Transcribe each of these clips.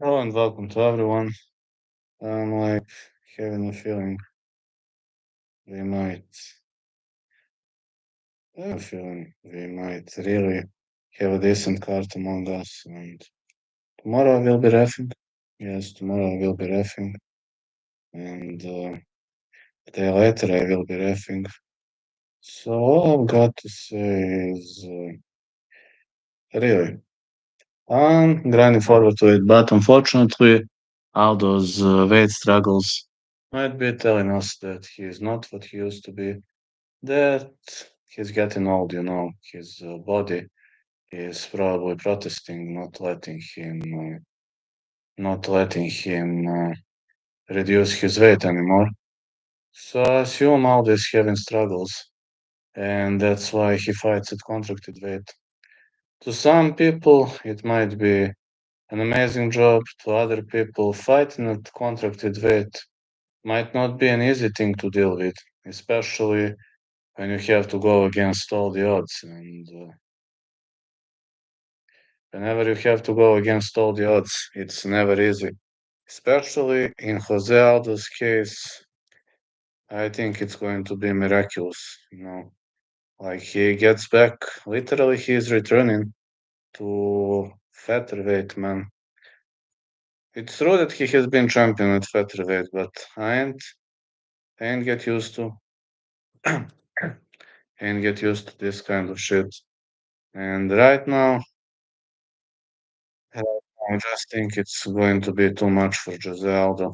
Hello and welcome to everyone. I'm having a feeling we might, we might really have a decent card among us. And tomorrow I will be refing. Yes, tomorrow I will be refing. And a day later I will be refing. So all I've got to say is really, I'm grinding forward to it. But unfortunately, all those weight struggles might be telling us that he is not what he used to be, that he's getting old, his body is probably protesting, not letting him reduce his weight anymore. So I assume all this having struggles, and that's why he fights at contracted weight. To some people, it might be an amazing job. To other people, fighting at contracted weight might not be an easy thing to deal with, especially when you have to go against all the odds. And whenever you have to go against all the odds, it's never easy. Especially in Jose Aldo's case, I think it's going to be miraculous. Like he gets back, literally, he is returning to featherweight, man. It's true that he has been champion at featherweight, but I ain't get used to, ain't get used to this kind of shit. And right now, I just think it's going to be too much for Jose Aldo.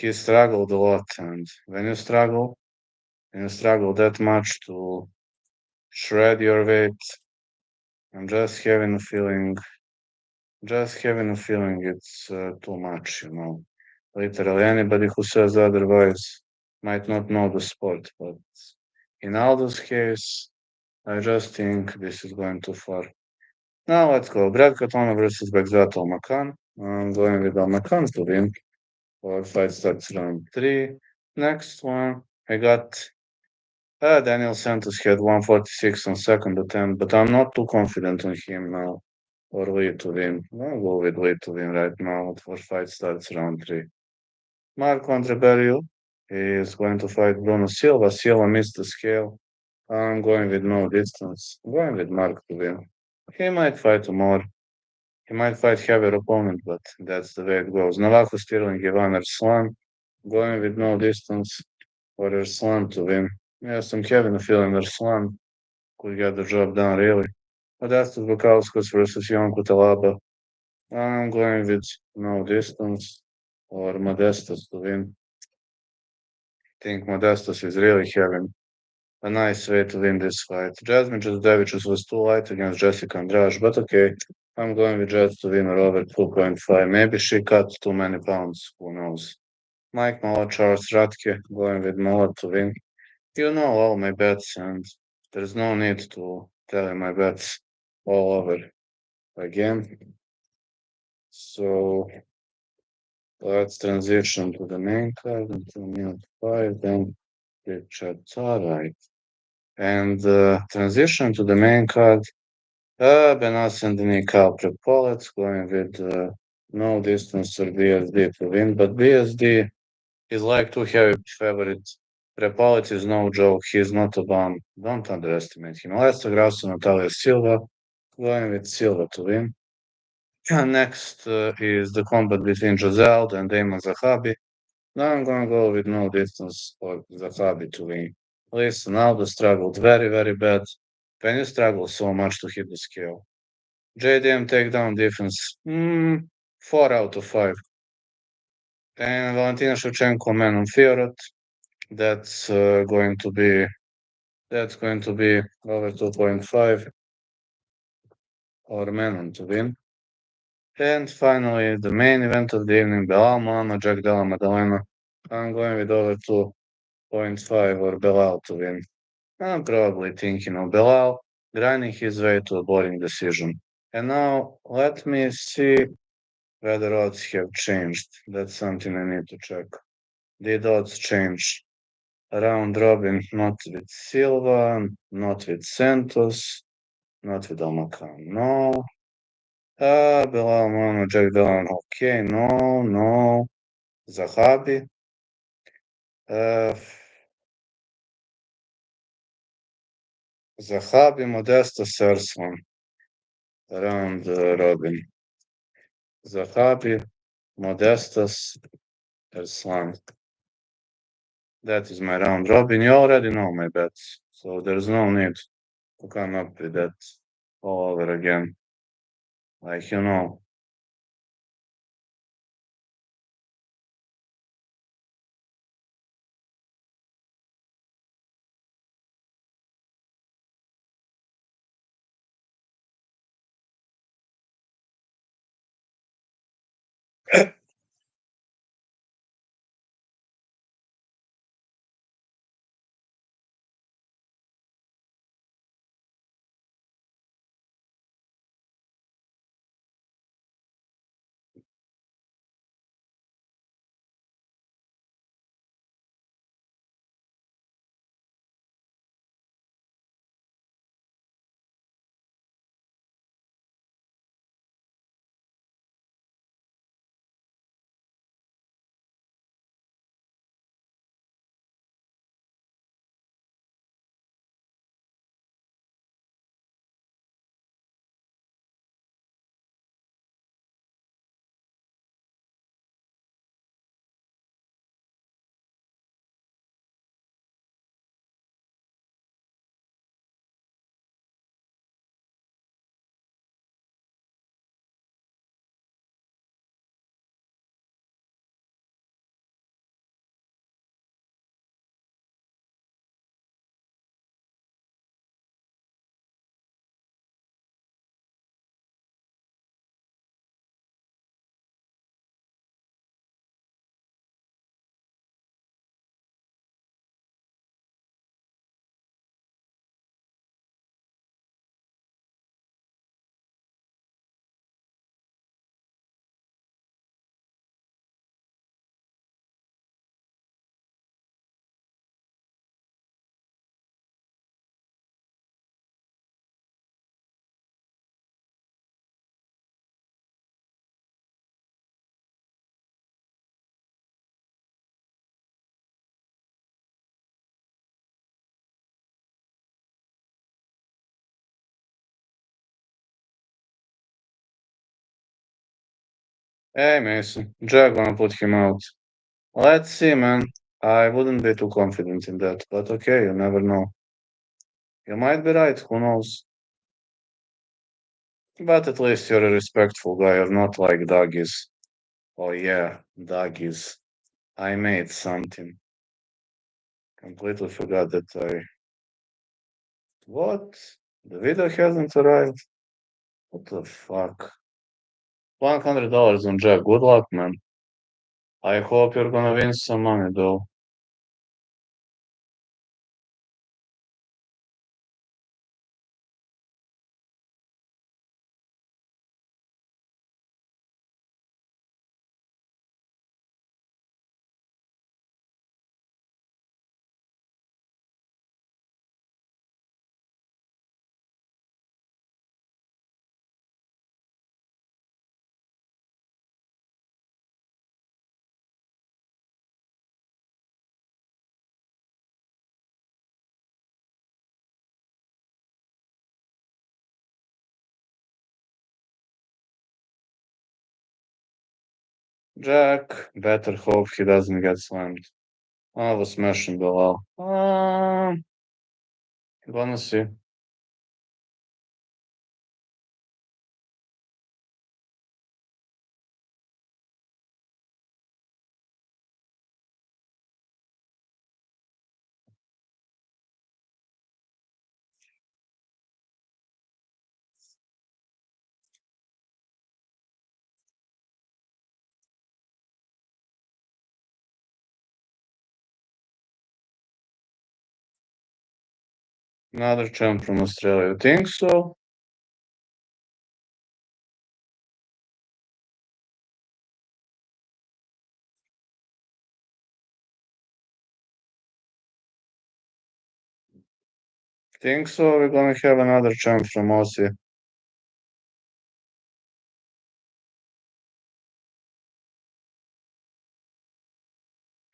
He struggled a lot, and when you struggle that much to shred your weight, I'm just having a feeling it's too much. Literally, anybody who says otherwise might not know the sport, but in Aldo's case, I just think this is going too far. Now let's go. Brad Katona versus Begzat Almakan. I'm going with Almakan to win. Our fight starts round 3. Next one, I got Daniel Santos had 146 on second attempt, but I'm not too confident on him now. Or Lee to win. I'll go with Lee to win right now. Our fight starts round 3. Marco Andreberio is going to fight Bruno Silva. Silva missed the scale. I'm going with no distance. I'm going with Mark to win. He might fight more. He might fight heavier opponent, but that's the way it goes. Navajo Sterling, Ivan Arslan. Going with no distance for Arslan to win. Yes, I'm having a feeling Arslan could get the job done, really. Modestas Bukauskas versus Jon Kutalaba. I'm going with no distance or Modestas to win. I think Modestas is really having a nice way to win this fight. Jasmine Jasdevichus was too light against Jessica Andrade, but okay. I'm going with Jazz to win or over 2.5. Maybe she cut too many pounds. Who knows? Mike Malott, Charles Radke, going with Malott to win. You know all my bets, and there's no need to tell you my bets all over again. So let's transition to the main card until minute 5, then Chit Chat. All right. And transition to the main card. Benas and Nikal Prepolets going with no distance or BSD to win, but BSD is like too heavy favorite. Prepolets is no joke. He's not a bum. Don't underestimate him. Lester Grasso, Natalia Silva going with Silva to win. Next is the combat between Giselle and Damon Zahabi. Now I'm going to go with no distance for Zahabi to win. Listen, Aldo struggled very, very bad. When you struggle so much to hit the scale. JDM takedown defense, 4 out of 5. And Valentina Shevchenko man on Fiorot, that's going to be over 2.5 or man to win. And finally, the main event of the evening, Belal Muhammad Jack Della Maddalena. I'm going with over 2.5 or Belal to win. I'm probably thinking of Belal grinding his way to a boring decision. And now let me see whether odds have changed. That's something I need to check. Did odds change? Round robin, not with Silva, not with Santos, not with Almacan. No. Belal, no, Jack Belal, okay, no, no. Zahabi. Uh, Zahabi, Modestas, Arslan. Round robin. Zahabi, Modestas, Arslan. That is my round robin. You already know my bets, so there's no need to come up with that all over again. Like, you know. Hey, Mason. Jack gonna put him out. Let's see, man. I wouldn't be too confident in that, but okay, you never know. You might be right, who knows? But at least you're a respectful guy, you're not like Doug is. Oh yeah, Doug is. I made something. Completely forgot that I. What? The video hasn't arrived? What the fuck? $100 on Jack. Good luck, man. I hope you're gonna win some money, though. Jack, better hope he doesn't get slammed. I was smashing Belal. Gonna see. Another champ from Australia. Think so? Think so? We're gonna have another champ from Aussie.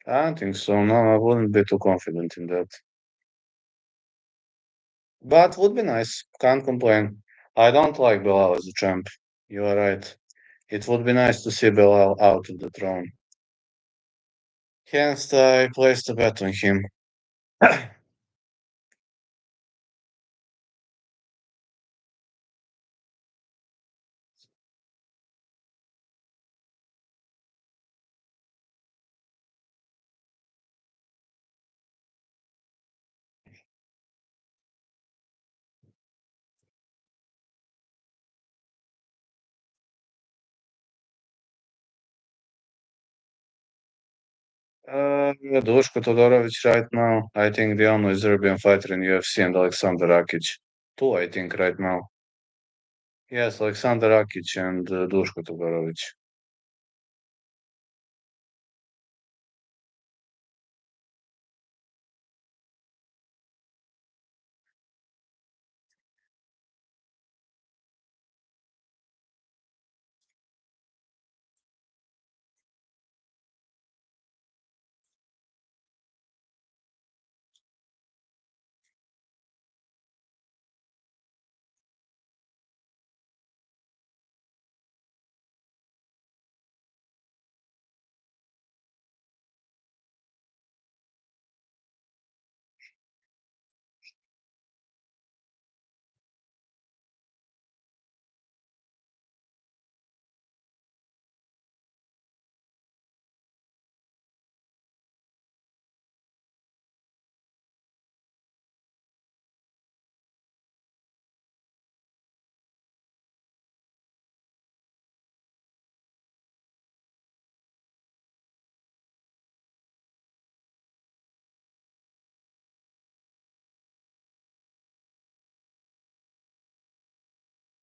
I don't think so. No, I wouldn't be too confident in that. But would be nice. Can't complain. I don't like Belal as a champ. You are right. It would be nice to see Belal out of the throne. Hence, I placed a bet on him. Dushko Todorovic right now. I think the only Serbian fighter in UFC and Alexander Rakic. Two, I think, right now. Yes, Alexander Rakic and Dushko Todorovic.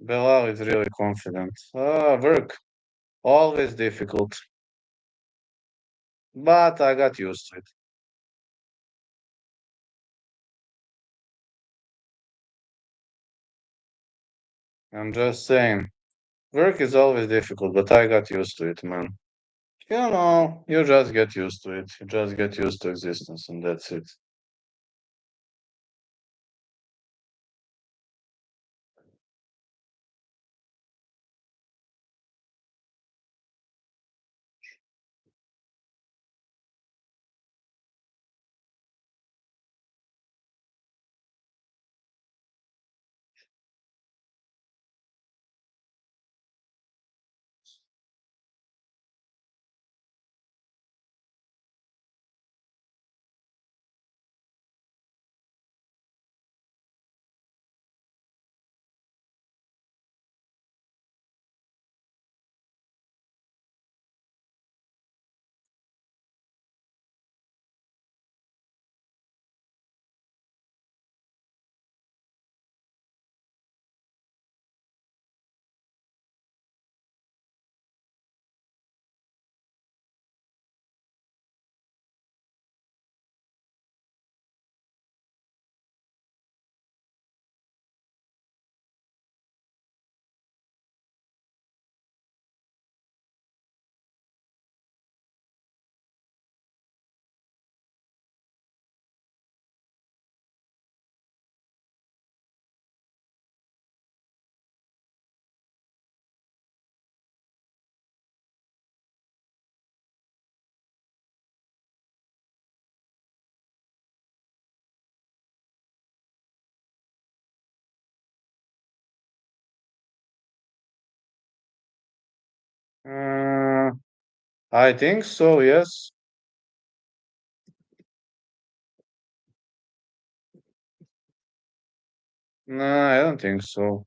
Belal is really confident. Work. Always difficult. But I got used to it. I'm just saying. Work is always difficult, but I got used to it, man. You know, you just get used to it. You just get used to existence, and that's it. Uh, I think so, yes. No, I don't think so.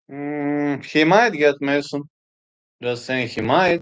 He might get Mason. Just saying he might.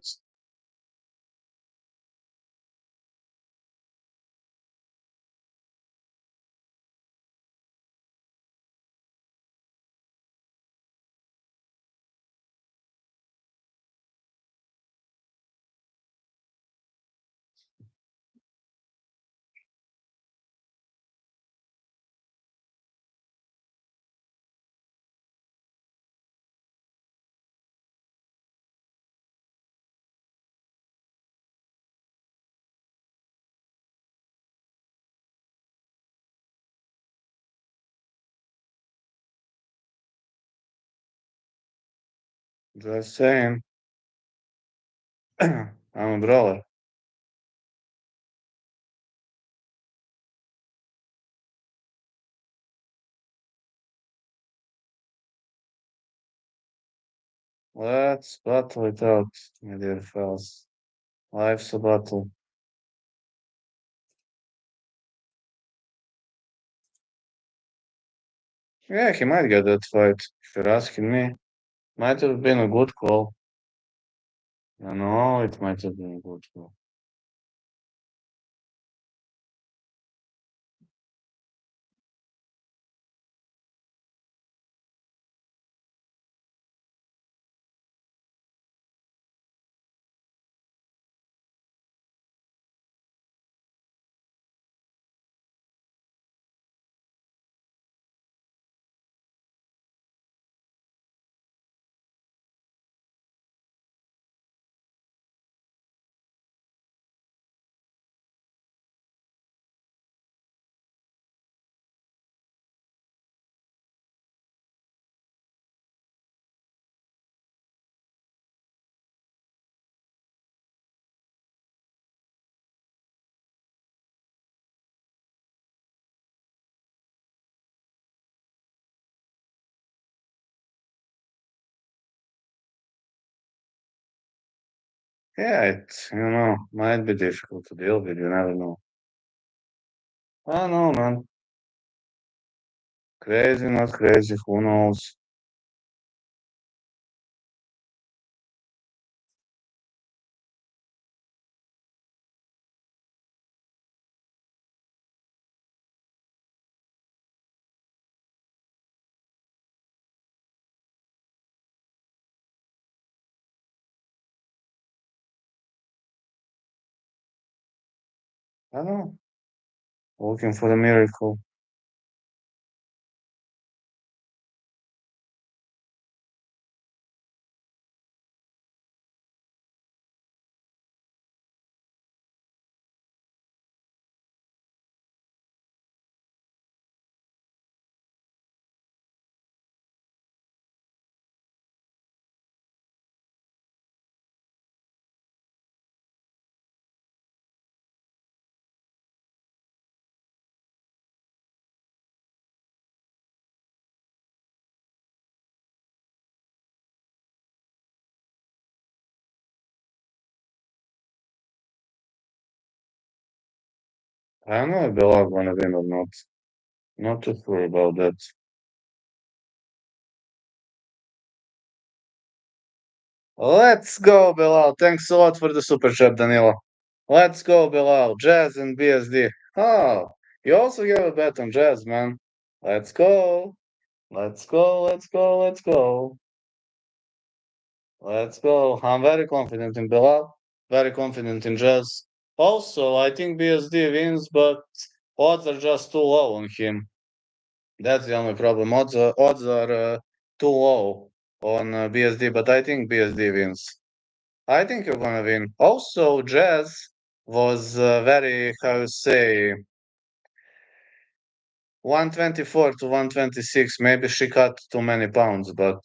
Just saying. I'm a brawler. Let's battle it out, my dear fellas. Life's a battle. Yeah, he might get that fight. If you're asking me, might have been a good call. You know, it might have been a good call. Yeah, might be difficult to deal with. You never know. I know, man. Crazy, not crazy. Who knows? I don't know. Looking for a miracle. I don't know if Belal gonna win or not. Not too sure about that. Let's go, Belal. Thanks a lot for the super chat, Danilo. Let's go, Belal. Jazz and BSD. Oh, you also have a bet on Jazz, man. Let's go. Let's go. Let's go. Let's go. Let's go. I'm very confident in Belal. Very confident in Jazz. Also, I think BSD wins, but odds are just too low on him. That's the only problem. Odds are too low on BSD, but I think BSD wins. I think you're gonna win. Also, Jazz was very, how you say, 124 to 126. Maybe she cut too many pounds, but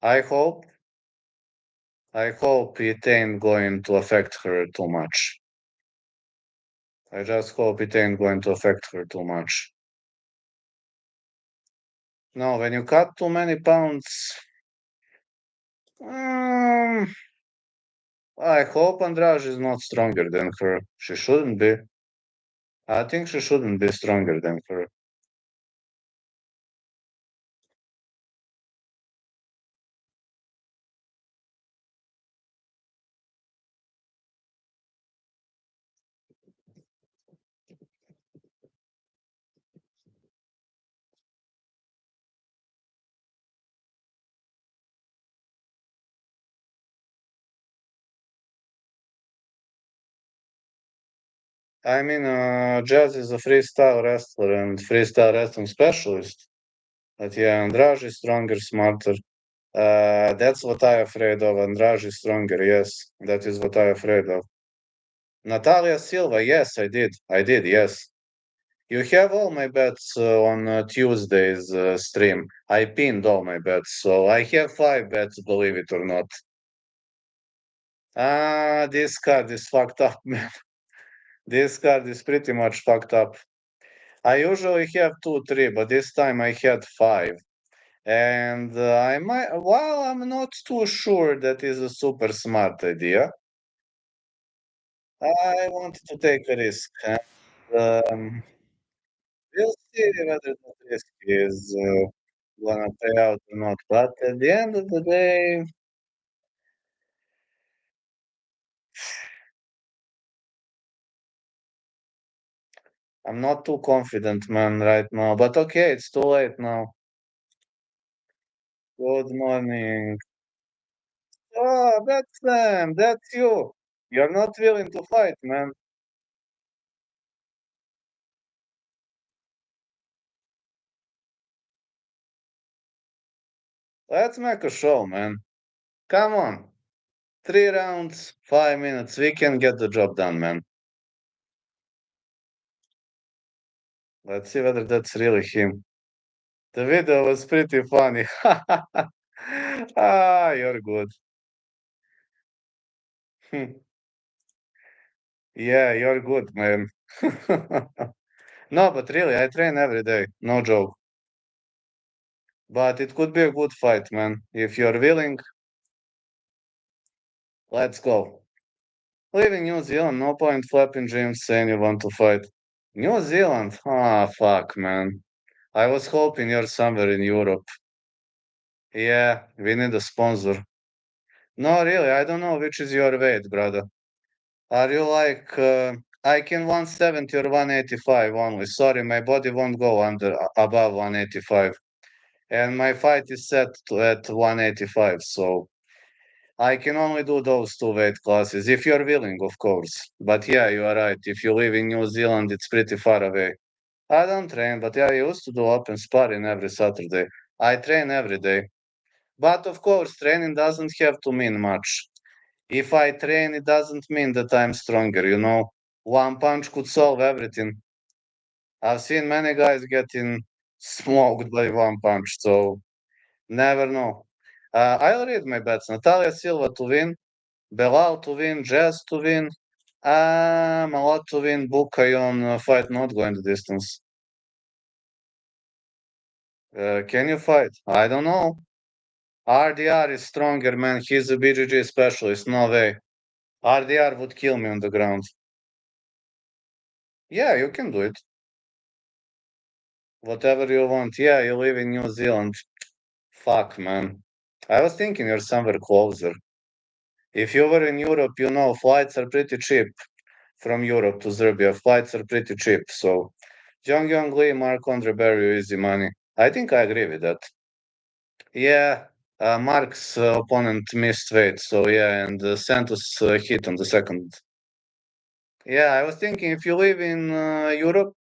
I hope, I hope it ain't going to affect her too much. I just hope it ain't going to affect her too much. No, when you cut too many pounds, um, I hope Andrade is not stronger than her. She shouldn't be. I think she shouldn't be stronger than her. I mean, Jazz is a freestyle wrestler and freestyle wrestling specialist. But yeah, Andrade is stronger, smarter. That's what I afraid of. Andrade is stronger. Yes, that is what I afraid of. Natalia Silva. Yes, I did. I did. Yes. You have all my bets on Tuesday's stream. I pinned all my bets, so I have 5 bets, believe it or not. This card is fucked up, man. This card is pretty much fucked up. I usually have 2, 3, but this time I had 5. And I might, while I'm not too sure that is a super smart idea, I wanted to take a risk. And we'll see whether that risk is gonna pay out or not. But at the end of the day, I'm not too confident, man, right now. But okay, it's too late now. Good morning. Oh, that's them. That's you. You're not willing to fight, man. Let's make a show, man. Come on. 3 rounds, 5 minutes. We can get the job done, man. Let's see whether that's really him. The video was pretty funny. You're good. Yeah, you're good, man. No, but really, I train every day. No joke. But it could be a good fight, man. If you're willing, let's go. Live in New Zealand, no point flapping dreams saying you want to fight. New Zealand? Fuck, man. I was hoping you're somewhere in Europe. Yeah, we need a sponsor. No, really, I don't know which is your weight, brother. Are you like, I can 170 or 185 only. Sorry, my body won't go above 185. And my fight is set at 185, so I can only do those two weight classes, if you're willing, of course. But yeah, you are right. If you live in New Zealand, it's pretty far away. I don't train, but yeah, I used to do open sparring every Saturday. I train every day. But of course, training doesn't have to mean much. If I train, it doesn't mean that I'm stronger. One punch could solve everything. I've seen many guys getting smoked by one punch, so never know. I'll read my bets. Natalia Silva to win, Belal to win, Jazz to win, Malot to win, Bukayon fight not going the distance. Can you fight? I don't know. RDR is stronger, man. He's a BJJ specialist. No way. RDR would kill me on the ground. Yeah, you can do it. Whatever you want. Yeah, you live in New Zealand. Fuck, man. I was thinking you're somewhere closer. If you were in Europe, flights are pretty cheap from Europe to Serbia. Flights are pretty cheap. So, Jong Yong Lee, Mark Andre Barry, easy money. I think I agree with that. Yeah, Mark's opponent missed weight. So, yeah, and Santos hit on the second. Yeah, I was thinking if you live in Europe,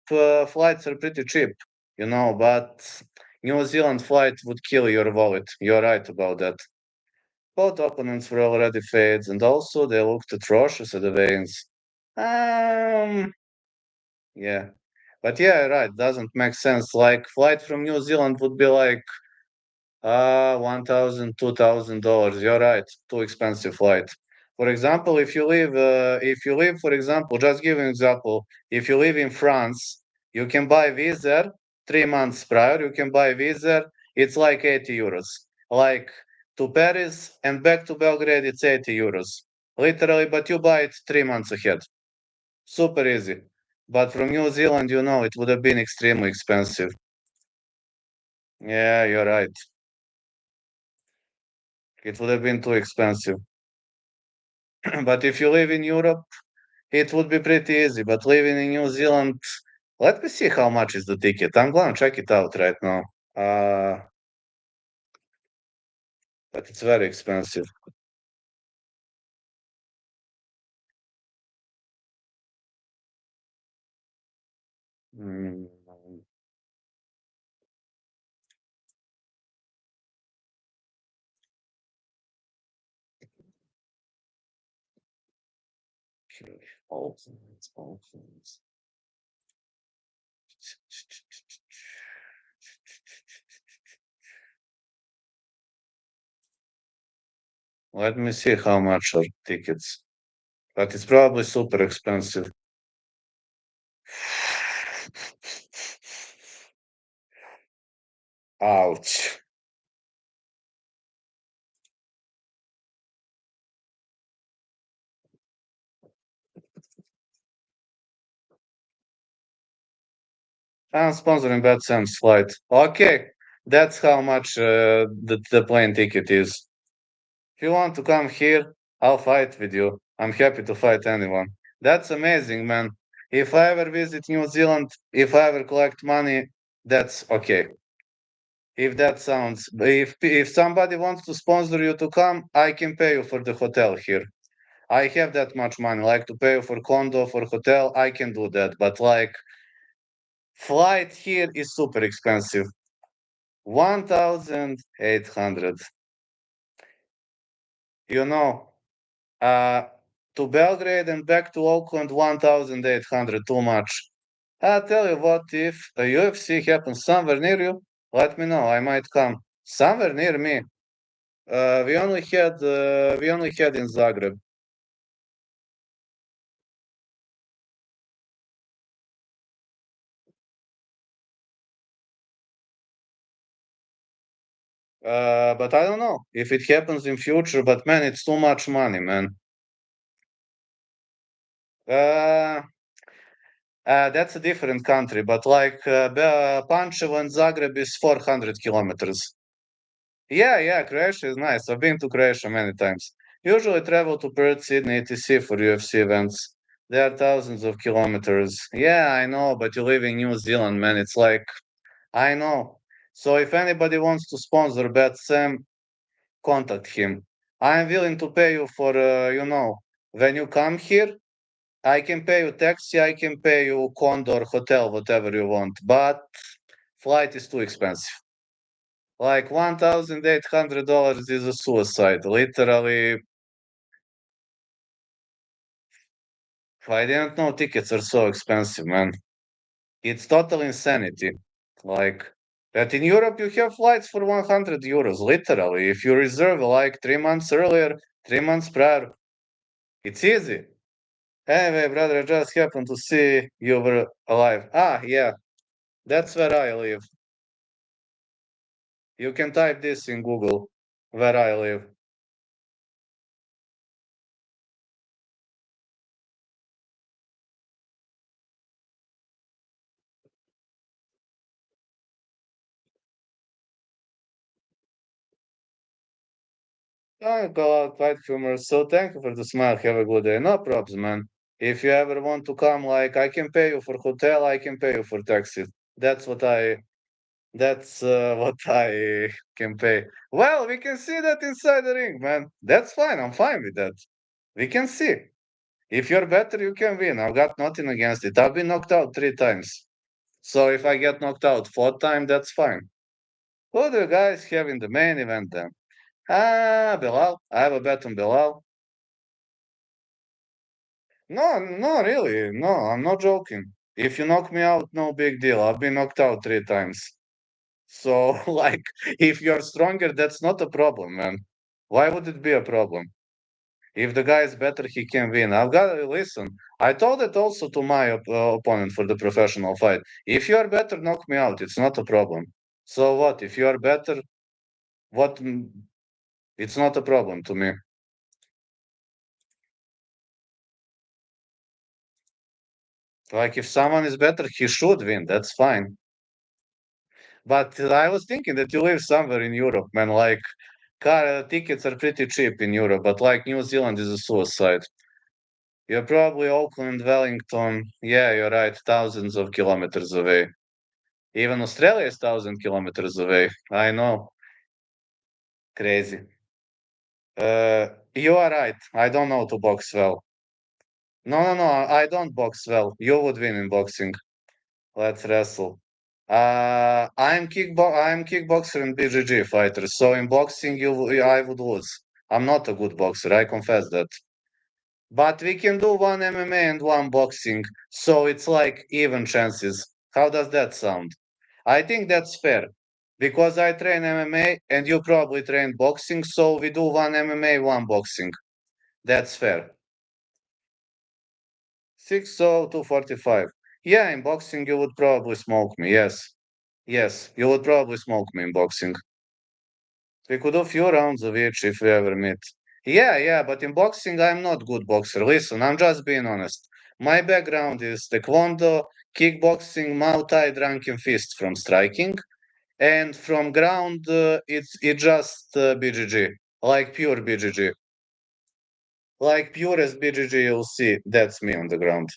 flights are pretty cheap, but New Zealand flight would kill your wallet. You're right about that. Both opponents were already fades, and also they looked atrocious at the weigh-ins. Um, yeah. But yeah, right, doesn't make sense. Like, flight from New Zealand would be like 1,000, $2,000. You're right, too expensive flight. For example, for example, just give an example. If you live in France, you can buy Wizz Air 3 months prior. You can buy Wizz Air. It's like 80 euros. Like to Paris and back to Belgrade, it's 80 euros. Literally, but you buy it 3 months ahead. Super easy. But from New Zealand, it would have been extremely expensive. Yeah, you're right. It would have been too expensive. But if you live in Europe, it would be pretty easy. But living in New Zealand, let me see how much is the ticket. I'm gonna check it out right now. Uh, but it's very expensive. Mm, okay. All things. Let me see how much are tickets. But it's probably super expensive. Ouch. I'm sponsoring that Sam's flight. Okay, that's how much the plane ticket is. If you want to come here, I'll fight with you. I'm happy to fight anyone. That's amazing, man. If I ever visit New Zealand, if I ever collect money, that's okay. If somebody wants to sponsor you to come, I can pay you for the hotel here. I have that much money, like to pay you for condo, for hotel, I can do that. But like flight here is super expensive. 1,800. You know, uh, to Belgrade and back to Auckland, 1,800, too much. I tell you what, if a UFC happens somewhere near you, let me know. I might come. Somewhere near me. We only had in Zagreb. But I don't know if it happens in future. But man, it's too much money, man. Uh, that's a different country. But like Pančevo and Zagreb is 400 kilometers. Yeah, Croatia is nice. I've been to Croatia many times. Usually travel to Perth, Sydney, etc. for UFC events. There are thousands of kilometers. Yeah, I know, but you live in New Zealand, man. It's like, I know. So if anybody wants to sponsor Bad Sam, contact him. I'm willing to pay you for, when you come here, I can pay you taxi, I can pay you condo or hotel, whatever you want. But flight is too expensive. Like $1,800 is a suicide. Literally, I didn't know tickets are so expensive, man. It's total insanity. Like, that in Europe you have flights for 100 euros, literally. If you reserve like 3 months earlier, 3 months prior, it's easy. Anyway, brother, I just happened to see you were alive. Ah, yeah, that's where I live. You can type this in Google, where I live. I go out quite humorous. So thank you for the smile. Have a good day. No problems, man. If you ever want to come, like I can pay you for hotel, I can pay you for taxi. That's what I that's what I can pay. Well, we can see that inside the ring, man. That's fine. I'm fine with that. We can see. If you're better, you can win. I've got nothing against it. I've been knocked out 3 times. So if I get knocked out fourth time, that's fine. Who do you guys have in the main event then? Ah, Belal. I have a bet on Belal. No, no, really. No, I'm not joking. If you knock me out, no big deal. I've been knocked out 3 times. So, like, if you're stronger, that's not a problem, man. Why would it be a problem? If the guy is better, he can win. I've got to listen. I told it also to my opponent for the professional fight. If you are better, knock me out. It's not a problem. So what? If you are better, what? It's not a problem to me. Like, if someone is better, he should win. That's fine. But I was thinking that you live somewhere in Europe, man. Like, car tickets are pretty cheap in Europe, but like New Zealand is a suicide. You're probably Auckland, Wellington. Yeah, you're right. Thousands of kilometers away. Even Australia is 1,000 kilometers away. I know. Crazy. You are right. I don't know to box well. No, I don't box well. You would win in boxing. Let's wrestle. I'm kickboxer and BJJ fighter. So in boxing, I would lose. I'm not a good boxer. I confess that. But we can do one MMA and one boxing, so it's like even chances. How does that sound? I think that's fair because I train MMA and you probably train boxing, so we do one MMA, one boxing. That's fair. 245. Yeah, in boxing you would probably smoke me. Yes. Yes, you would probably smoke me in boxing. We could do few rounds of each if we ever meet. Yeah, but in boxing I'm not good boxer. Listen, I'm just being honest. My background is taekwondo, kickboxing, Muay Thai, drunken fist from striking, and from ground it's just BJJ, like pure BJJ, like purest BJJ you'll see. That's me on the ground.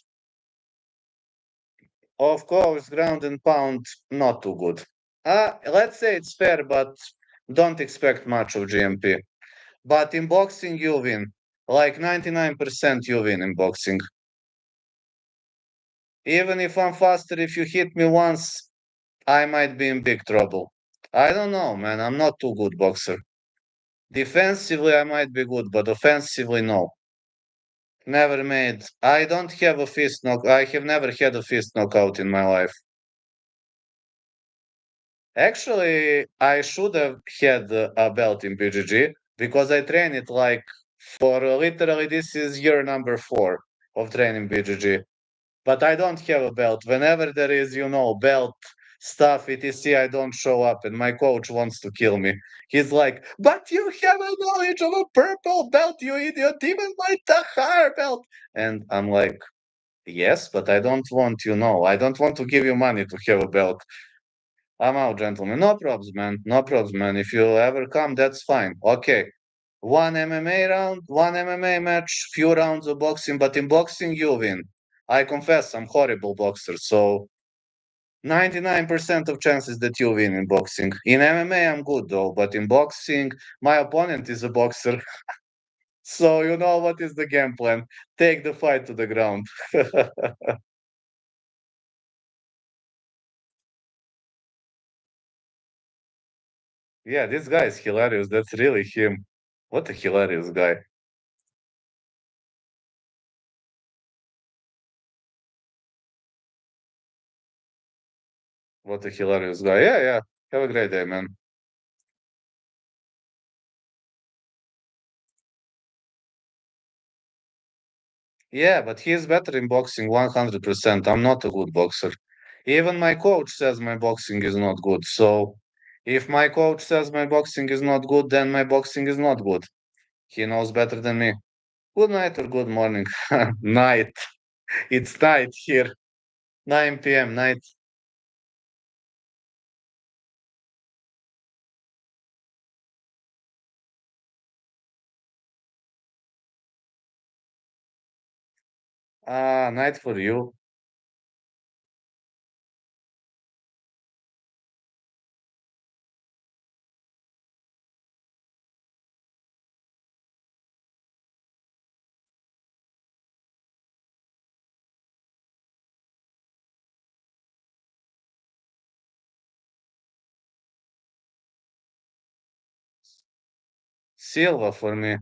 Of course, ground and pound not too good. Let's say it's fair, but don't expect much of GMP. But in boxing, you win. Like 99% you win in boxing. Even if I'm faster, if you hit me once, I might be in big trouble. I don't know, man. I'm not too good boxer. Defensively, I might be good, but offensively, no. Never made. I don't have a fist knock. I have never had a fist knockout in my life. Actually, I should have had a belt in BGG because I train it like for literally this is year number 4 of training BGG. But I don't have a belt. Whenever there is, belt stuff, etc., I don't show up, and my coach wants to kill me. He's like, "But you have a knowledge of a purple belt, you idiot! Even my Tahar belt." And I'm like, "Yes, but I don't want, I don't want to give you money to have a belt. I'm out, gentlemen. No problems, man. No problems, man. If you ever come, that's fine. Okay. One MMA round, one MMA match, few rounds of boxing, but in boxing, you win. I confess, I'm horrible boxer, so 99% of chances that you win in boxing. In MMA, I'm good though, but in boxing, my opponent is a boxer. So you know what is the game plan. Take the fight to the ground. Yeah, this guy is hilarious. That's really him. What a hilarious guy. What a hilarious guy. Yeah. Have a great day, man. Yeah, but he is better in boxing 100%. I'm not a good boxer. Even my coach says my boxing is not good. So if my coach says my boxing is not good, then my boxing is not good. He knows better than me. Good night or good morning. Night. It's night here. 9 p.m. night. Night for you. Silva for me.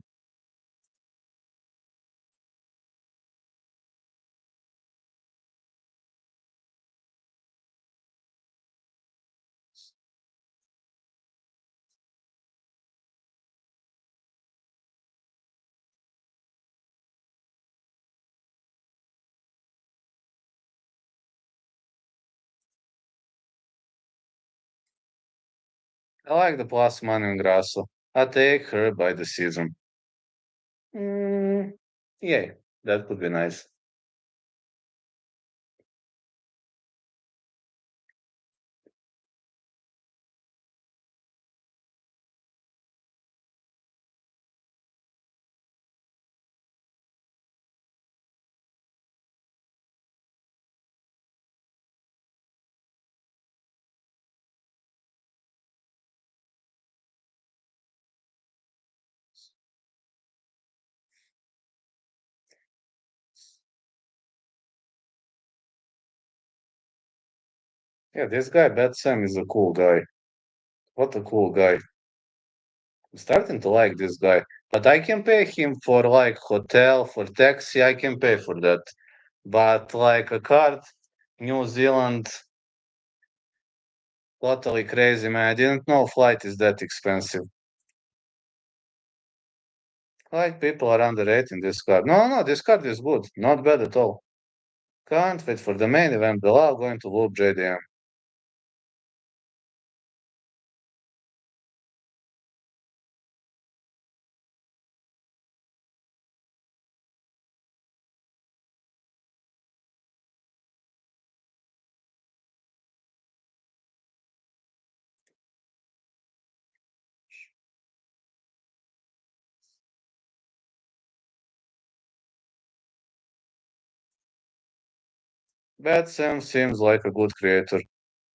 I like the plus money on Grasso. I take her by the season. Mm, yeah, that could be nice. Yeah, this guy, Bad Sam, is a cool guy. What a cool guy. I'm starting to like this guy. But I can pay him for like hotel, for taxi, I can pay for that. But like a card, New Zealand, totally crazy, man. I didn't know flight is that expensive. Like people are underrating this card. No, this card is good. Not bad at all. Can't wait for the main event. Belal going to whoop JDM. Bad Sam seems like a good creator.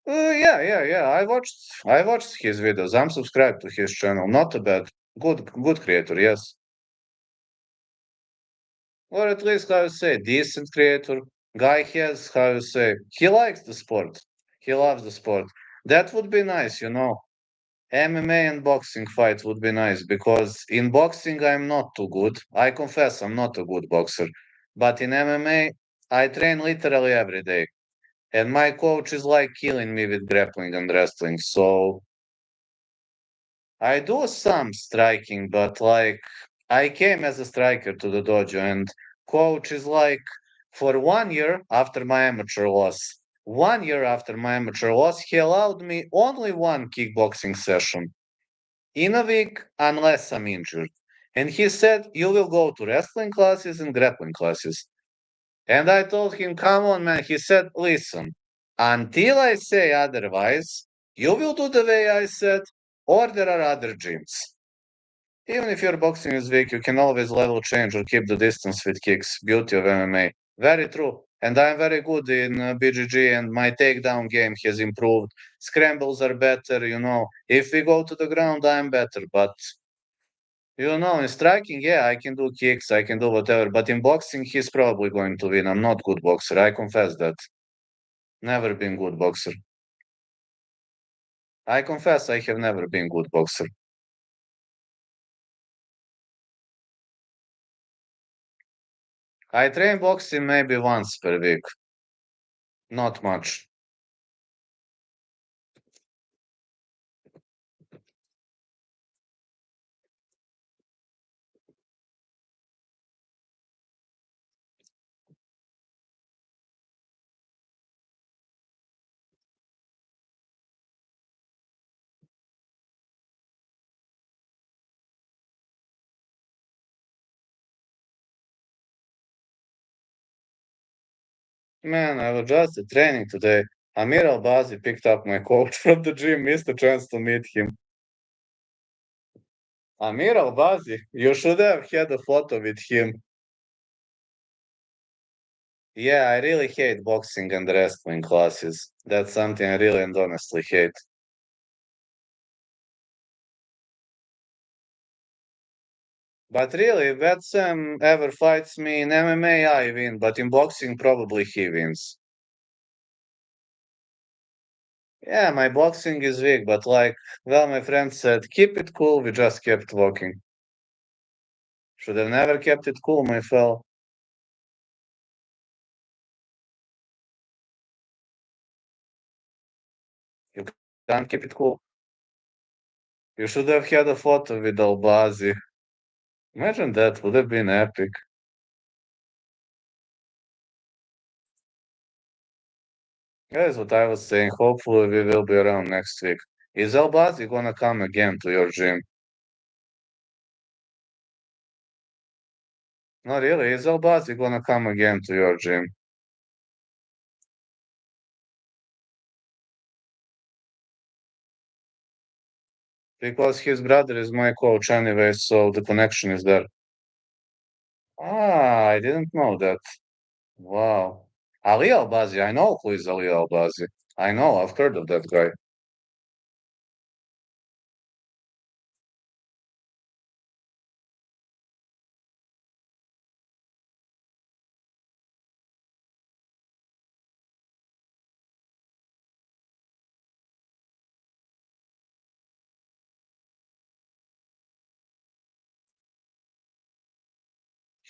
Yeah. I watched his videos. I'm subscribed to his channel. Not a bad, good creator. Yes, or at least how you say decent creator. Guy has how you say he likes the sport. He loves the sport. That would be nice, you know. MMA and boxing fight would be nice because in boxing I'm not too good. I confess I'm not a good boxer, but in MMA I train literally every day. And my coach is like killing me with grappling and wrestling. So I do some striking, but like I came as a striker to the dojo, and coach is like, for 1 year after my amateur loss, 1 year after my amateur loss, he allowed me only one kickboxing session in a week unless I'm injured. And he said, you will go to wrestling classes and grappling classes. And I told him, come on, man. He said, listen, until I say otherwise, you will do the way I said, or there are other gyms. Even if your boxing is weak, you can always level change or keep the distance with kicks. Beauty of MMA. Very true. And I'm very good in BGG, and my takedown game has improved. Scrambles are better, you know. If we go to the ground, I'm better. But, you know, in striking, yeah, I can do kicks, I can do whatever. But in boxing, he's probably going to win. I'm not good boxer. I confess that. Never been good boxer. I confess I have never been good boxer. I train boxing maybe once per week. Not much. Man, I was just at training today. Amir Albazi picked up my coach from the gym, missed a chance to meet him. Amir Albazi, you should have had a photo with him. Yeah, I really hate boxing and wrestling classes. That's something I really and honestly hate. But really, if that Sam ever fights me in MMA, I win, but in boxing, probably he wins. Yeah, my boxing is weak, but like, well, my friend said, keep it cool, we just kept walking. Should have never kept it cool, my fellow. You can't keep it cool. You should have had a photo with Albazi. Imagine that, would have been epic. That's what I was saying. Hopefully, we will be around next week. Is Albazi gonna come again to your gym? No, really, is Albazi gonna come again to your gym? Because his brother is my coach anyway, so the connection is there. Ah, I didn't know that. Wow. Ali Albazi, I know who is Ali Albazi. I know, I've heard of that guy.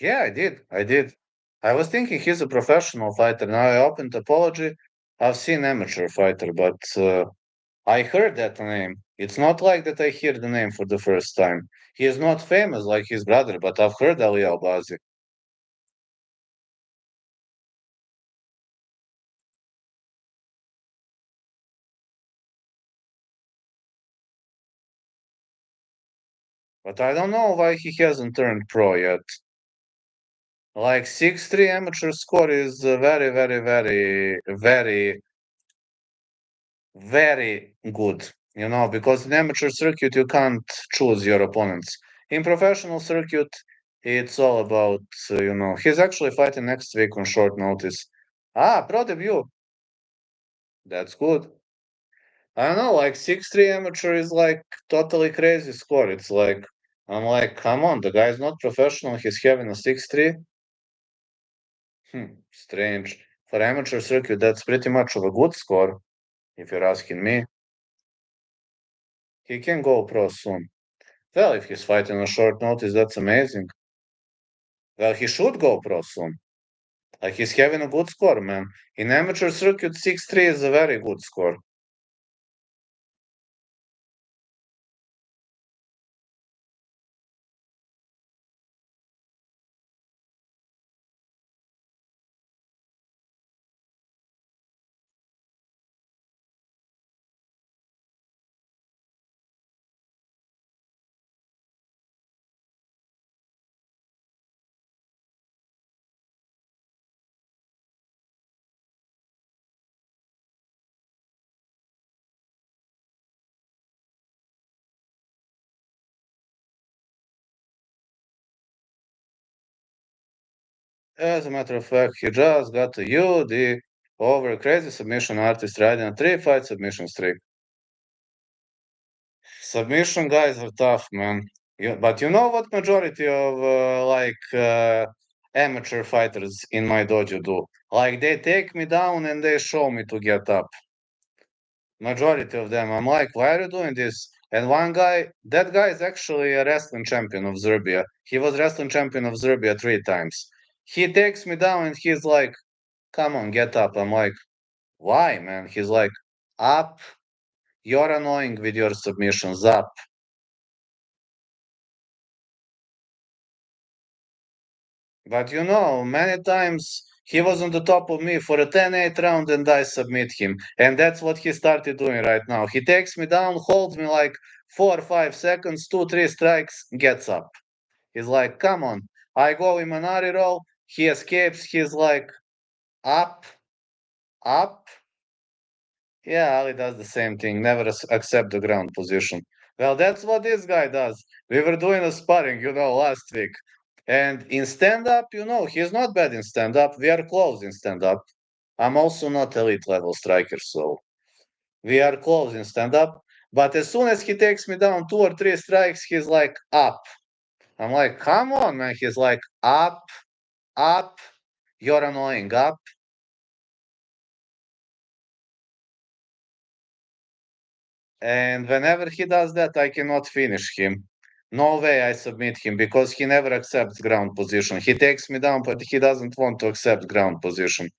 Yeah, I did. I did. I was thinking he's a professional fighter. Now I opened apology. I've seen amateur fighter, but I heard that name. It's not like that I hear the name for the first time. He is not famous like his brother, but I've heard Ali Albazi. But I don't know why he hasn't turned pro yet. Like 6-3 amateur score is very, very, very, very, very good. Because in amateur circuit you can't choose your opponents. In professional circuit, it's all about, he's actually fighting next week on short notice. Pro debut. That's good. I don't know, like 6-3 amateur is like totally crazy score. It's like, I'm like, come on, the guy's not professional. He's having a 6-3. Strange. For amateur circuit, that's pretty much of a good score, if you're asking me. He can go pro soon. Well, if he's fighting on short notice, that's amazing. Well, he should go pro soon. Like, he's having a good score, man. In amateur circuit, 6-3 is a very good score. As a matter of fact, he just got a UD over crazy submission artist riding a 3-fight submission streak. Submission guys are tough, man. But you know what majority of amateur fighters in my dojo do? Like they take me down and they show me to get up. Majority of them. I'm like, why are you doing this? And one guy, that guy is actually a wrestling champion of Serbia. He was wrestling champion of Serbia 3 times. He takes me down and he's like, come on, get up. I'm like, why, man? He's like, up. You're annoying with your submissions, up. But many times he was on the top of me for a 10-8 round and I submit him. And that's what he started doing right now. He takes me down, holds me like 4 or 5 seconds, 2, 3 strikes, gets up. He's like, come on. I go in Manari roll. He escapes. He's like, up, up. Yeah, Ali does the same thing. Never accept the ground position. Well, that's what this guy does. We were doing a sparring, last week. And in stand up, he's not bad in stand up. We are close in stand up. I'm also not elite level striker, so we are close in stand up. But as soon as he takes me down 2 or 3 strikes, he's like, up. I'm like, come on, man. He's like, up, up. You're annoying, up. And whenever he does that, I cannot finish him. No way I submit him because he never accepts ground position. He takes me down, but he doesn't want to accept ground position.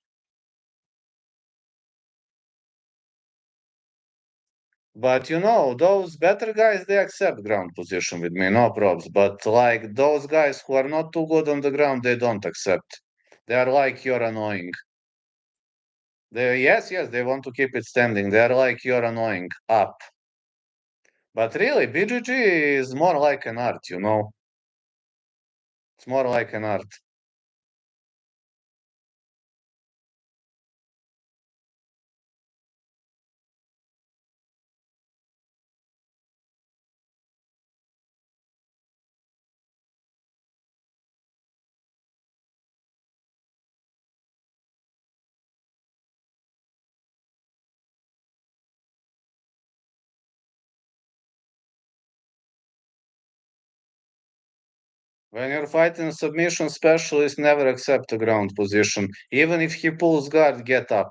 But those better guys, they accept ground position with me, no probs. But like those guys who are not too good on the ground, they don't accept. They are like, you're annoying. Yes, they want to keep it standing. They are like, you're annoying, up. But really, BGG is more like an art. It's more like an art. When you're fighting a submission specialist, never accept a ground position. Even if he pulls guard, get up.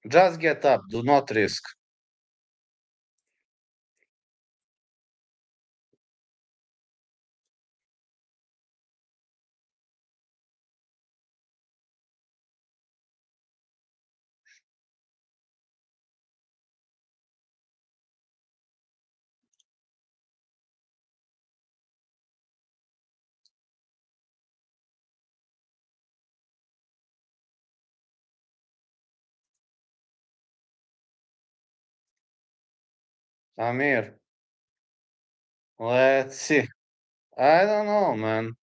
Just get up. Do not risk. Amir, let's see. I don't know, man.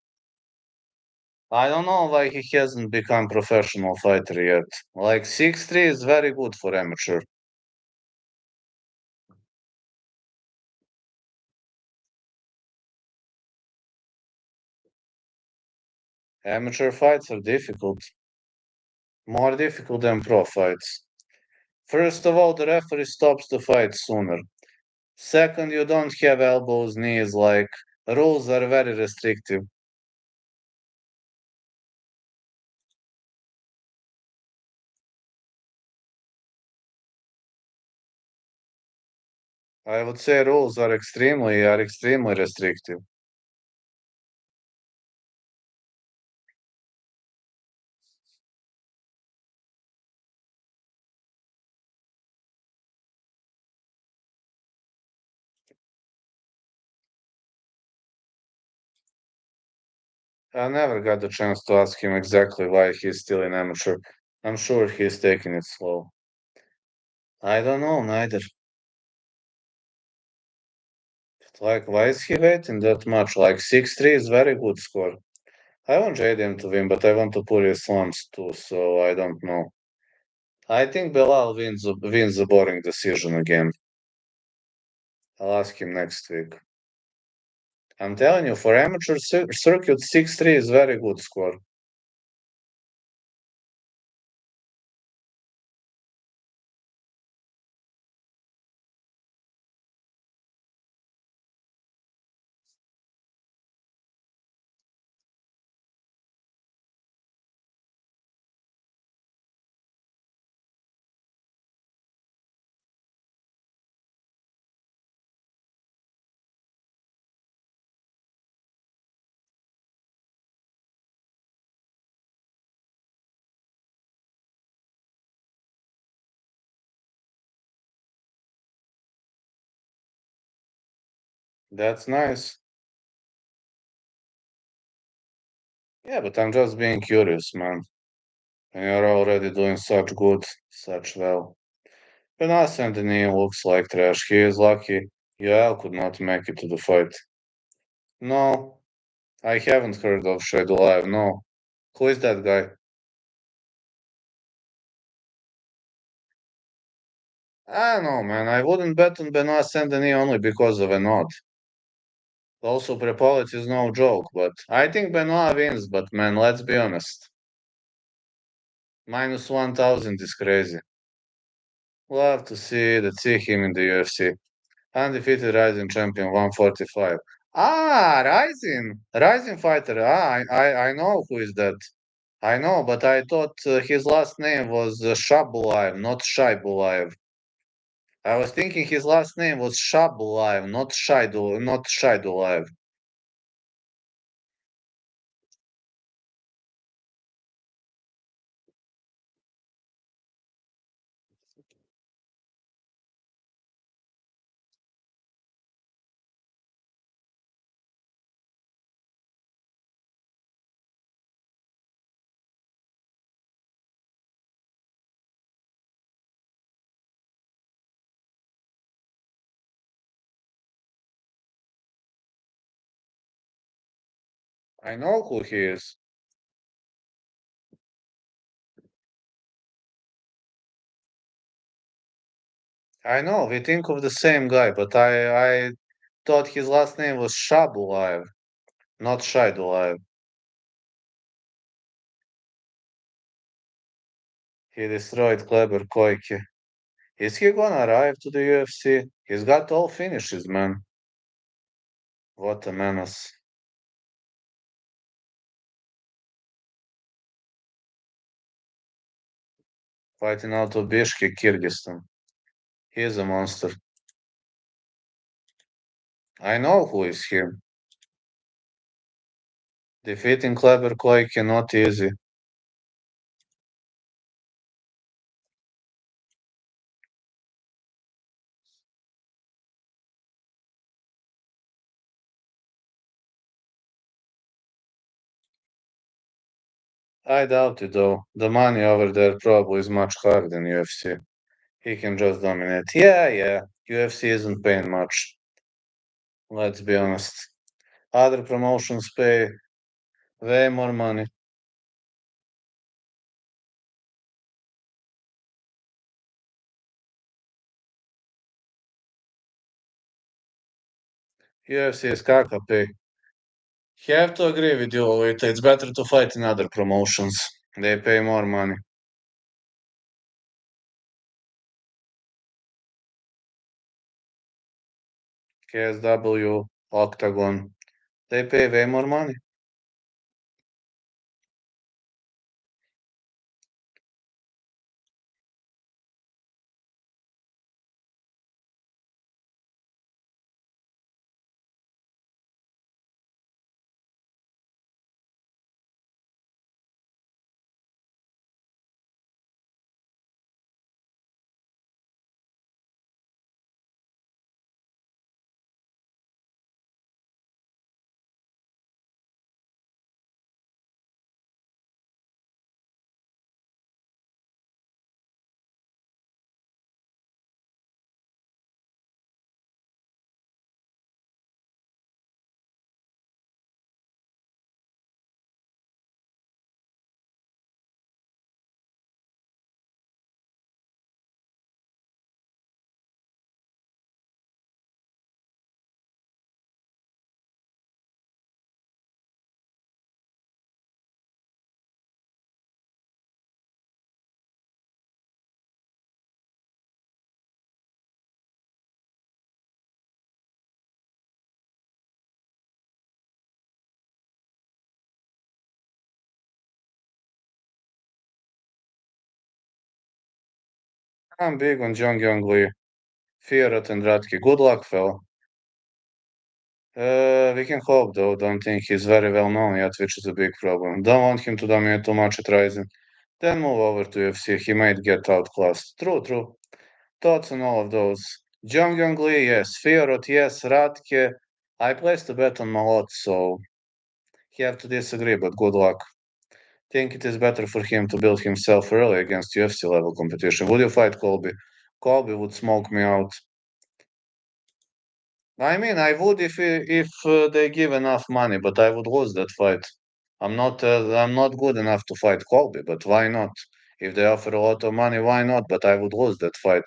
I don't know why he hasn't become professional fighter yet. Like 6'3" is very good for amateur. Amateur fights are difficult, more difficult than pro fights. First of all, the referee stops the fight sooner. Second, you don't have elbows, knees, like rules are very restrictive. I would say rules are extremely restrictive. I never got the chance to ask him exactly why he's still an amateur. I'm sure he's taking it slow. I don't know neither. Like, why is he waiting that much? Like 6'3" is very good score. I want JDM to win, but I want to put his slams too, so I don't know. I think Belal wins the boring decision again. I'll ask him next week. I'm telling you, for amateur circuit, 6'3" is very good score. That's nice. Yeah, but I'm just being curious, man. And you're already doing such good, such well. Jonas Anthony looks like trash. He is lucky Yoel could not make it to the fight. No, I haven't heard of Shadow Live, no. Who is that guy? I don't know, man. I wouldn't bet on Benoit Saint-Denis only because of an odd. Also, Prepolit is no joke, but I think Benoit wins, but man, let's be honest. Minus 1000 is crazy. Love to see him in the UFC. Undefeated Rising Champion 145. Ah, Rising fighter. I know who is that. I know, but I thought his last name was Shabulaev, not Shaibulaev. I was thinking his last name was Shabulaev, not Shaidulaev. I know who he is. I know, we think of the same guy, but I thought his last name was Shabulaev, not Shaidulaev. He destroyed Kleber Koike. Is he gonna arrive to the UFC? He's got all finishes, man. What a menace. Fighting out of Bishkek, Kyrgyzstan. He is a monster. I know who is him. Defeating Kleber Koike not easy. I doubt it though. The money over there probably is much higher than UFC. he can just dominate. Yeah. UFC isn't paying much. Let's be honest. Other promotions pay way more money. UFC is kaka pay. Have to agree with you, Lolita. It's better to fight in other promotions. They pay more money. KSW, Octagon. They pay way more money. I'm big on Jong Lee. Fiorot and Radke. Good luck, fella. We can hope, though. Don't think he's very well known yet, which is a big problem. Don't want him to dominate too much at Ryzen. Then move over to UFC. He might get outclassed. True. Thoughts on all of those. Jong Lee, yes. Fiorot, yes. Radke. I placed a bet on Malot, so you have to disagree, but good luck. Think it is better for him to build himself early against UFC level competition. Would you fight Colby? Colby would smoke me out. I mean, I would if they give enough money, but I would lose that fight. I'm not good enough to fight Colby, but why not? If they offer a lot of money, why not? But I would lose that fight.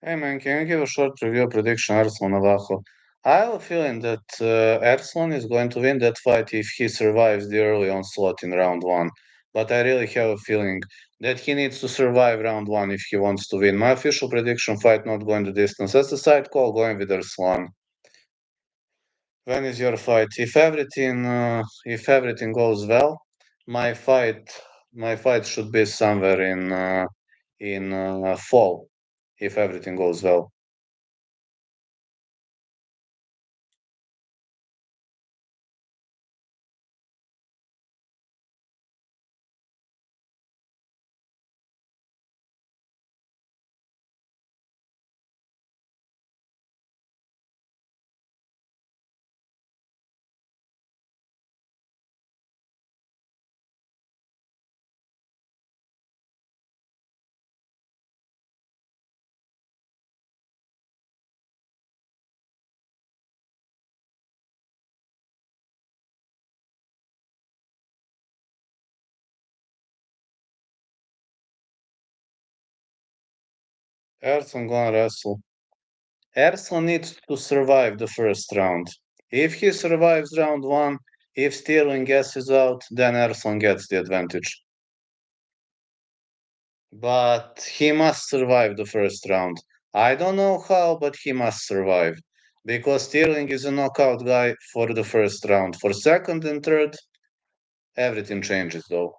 Hey man, can you give a short review prediction Arslan Navajo? I have a feeling that Arslan is going to win that fight if he survives the early onslaught in round one. But I really have a feeling that he needs to survive round one if he wants to win. My official prediction fight not going the distance. That's a side call going with Arslan. When is your fight? If everything goes well, my fight my fight should be somewhere in fall if everything goes well. Erson gonna wrestle. Erson needs to survive the first round. If he survives round one, if Sterling guesses out, then Erson gets the advantage. But he must survive the first round. I don't know how, but he must survive. Because Sterling is a knockout guy for the first round. For second and third, everything changes though.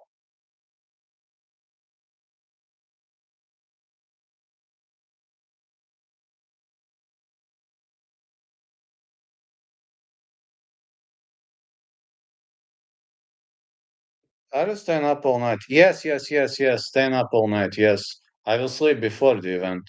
I will staying up all night. Yes, yes, yes, yes. Staying up all night. Yes. I will sleep before the event.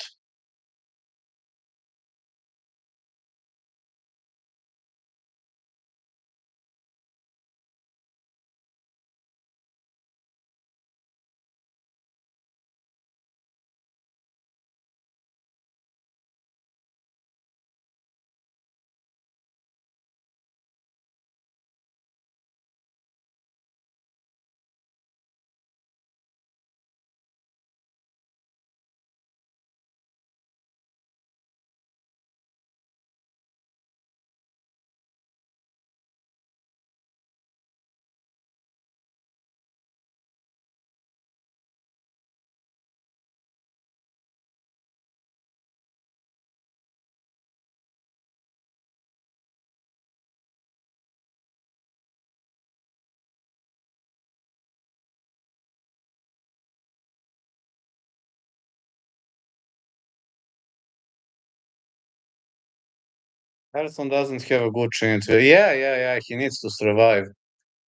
Harrison doesn't have a good chance. Yeah, yeah, yeah. He needs to survive.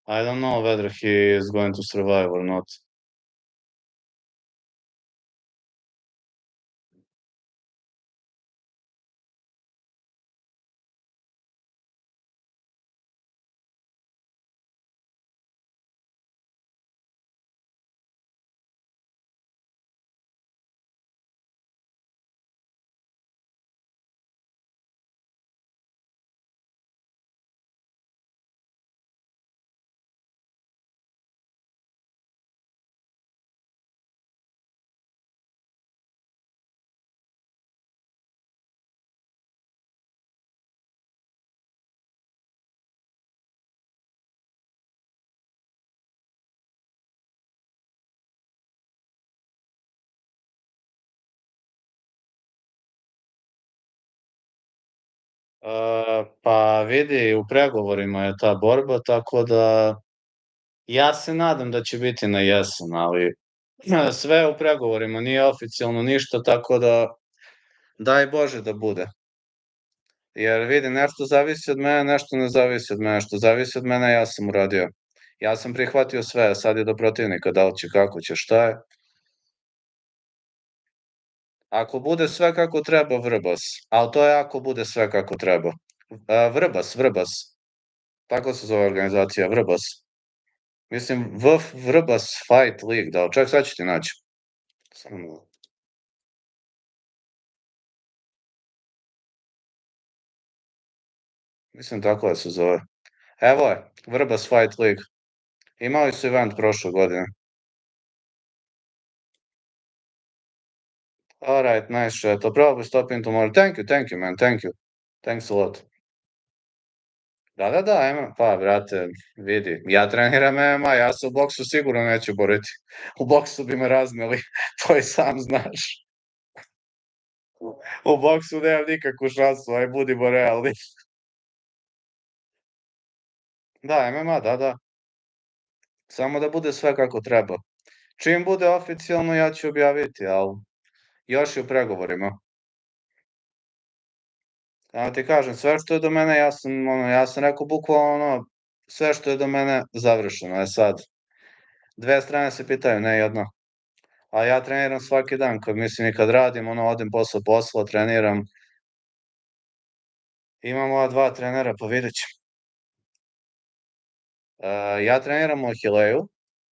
I don't know whether he is going to survive or not. Pa vidi, u pregovorima je ta borba, tako da ja se nadam da će biti na jesen, ali sve je u pregovorima, nije oficijalno ništa, tako da daj Bože da bude. Jer vidi, nešto zavisi od mene, nešto ne zavisi od mene. Što zavisi od mene, ja sam uradio. Ja sam prihvatio sve, sad je do protivnika, da li će, kako će, šta je. Ako bude sve kako treba, Vrbas. Ali to je ako bude sve kako treba. Vrbas, Vrbas. Tako se zove organizacija, Vrbas. Mislim, Vrbas Fight League, da li? Čak sad ću ti naći. Samo malo. Mislim tako da se zove. Evo je, Vrbas Fight League. Imali su event prošle godine. All right, nice shit. I'll probably stop in tomorrow. Thank you, man. Thank you. Thanks a lot. Da, pa, brate, vidi, ja treniram MMA, ja se u boksu sigurno neću boriti. U boksu bi me razneli, to i sam znaš. U boksu nemam nikakvu šansu, aj budimo realni. Da, MMA, da. Samo da bude sve kako treba. Čim bude oficijalno, ja ću objaviti, ali još je u pregovorima. Ja ti kažem, sve što je do mene, ja sam rekao bukvalno sve što je do mene završeno je sad. Dve strane se pitaju, ne jedna. A ja treniram svaki dan, mislim i kad radim, odem posle posla, treniram. Imam ova dva trenera, pa vidjet ću. Ja treniram u Ahileju,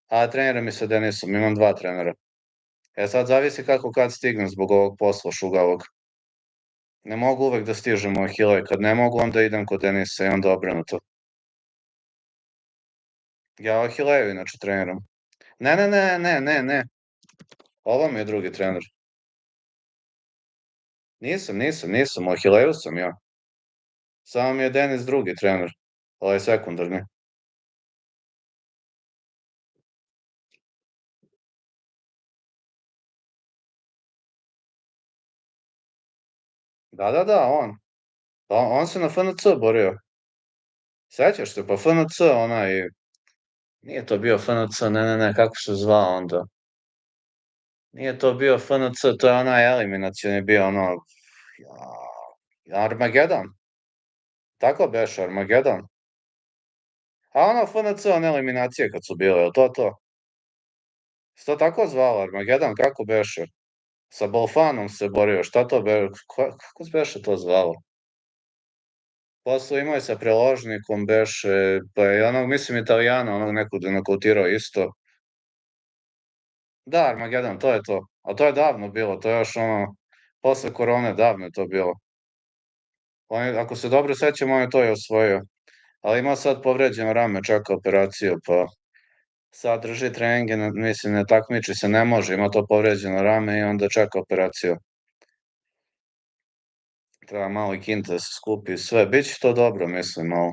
a treniram i sa Denisom, imam dva trenera. Sad zavisi kako kad stignem zbog ovog posla šugavog. Ne mogu uvek da stižem u Ahilej, kad ne mogu, onda idem kod Denisa i onda obrnuto. Ja u Ahileju inače treniram. Ne. Ovo mi je drugi trener. Nisam, u Ahileju sam ja. Samo mi je Denis drugi trener, ovaj sekundarni. Da, on. On se na FNC borio. Sećaš se, pa FNC, onaj, nije to bio FNC, ne, kako se zvao onda? Nije to bio FNC, to je onaj eliminacioni bio, ono, Armagedon. Tako beše, Armagedon. A ono FNC, one eliminacije kad su bile, je to to? Se to tako zvalo, Armagedon, kako beše? Sa Bolfanom se borio, šta to beše? Kako se beše to zvalo? Posle imao je sa preložnikom, beše, pa je onog, mislim, Italijana, onog nekog da nokautirao isto. Da, Armagedon, to je to. A to je davno bilo, to je još ono, posle korone davno je to bilo. Ako se dobro sećam, on je to i osvojio. Ali ima sad povređeno rame, čeka operaciju, pa sad drži treninge, mislim, ne takmiči se, ne može, ima to povređeno rame i onda čeka operaciju. Treba malo i kinta da se skupi i sve. Biće to dobro, mislim, malo.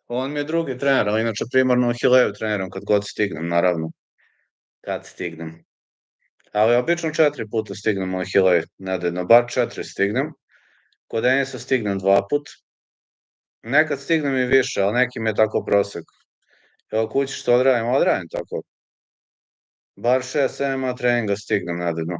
On mi je drugi trener, ali inače primarno u Hileju treniram kad god stignem, naravno. Kad stignem. Ali obično 4 puta stignem u Hileju, nedeljno, bar 4 stignem. Kod Denisa stignem 2 put. Nekad stignem i više, ali nekim je tako prosek. Evo kući što odradim tako. Bar 6-7 treninga stignem nedeljno.